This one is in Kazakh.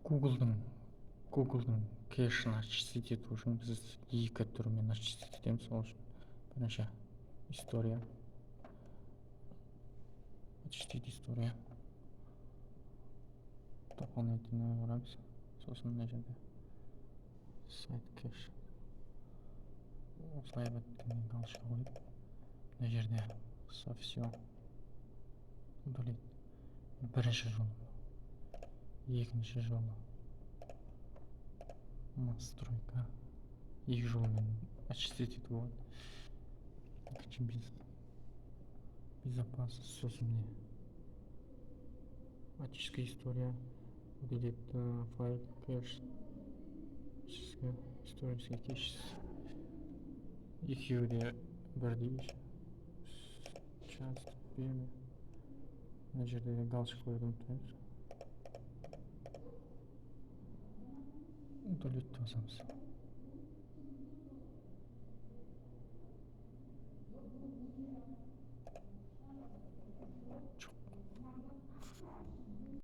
Google'дың Google'дың кэшін очистить ету үшін біз екі түрмен очистить етеміз. Сол үшін бірінші история, очистить история, дополнительно барамыз. Сосын мына жерде сайт кэш. Осылай біткеннен галочка қойып, мына жерде совсем удалить. Бірінші жолы, екінші жолы настройка, екі жолмен очистить ету болады. Екінші безопасность, сосын не очистка история, удалить файл кэш, очистка исторический кэш. Екеуі де бірдей. Часто берме. Мына жерде галочка қоюды ұмытпаймыз. Удалить басамыз.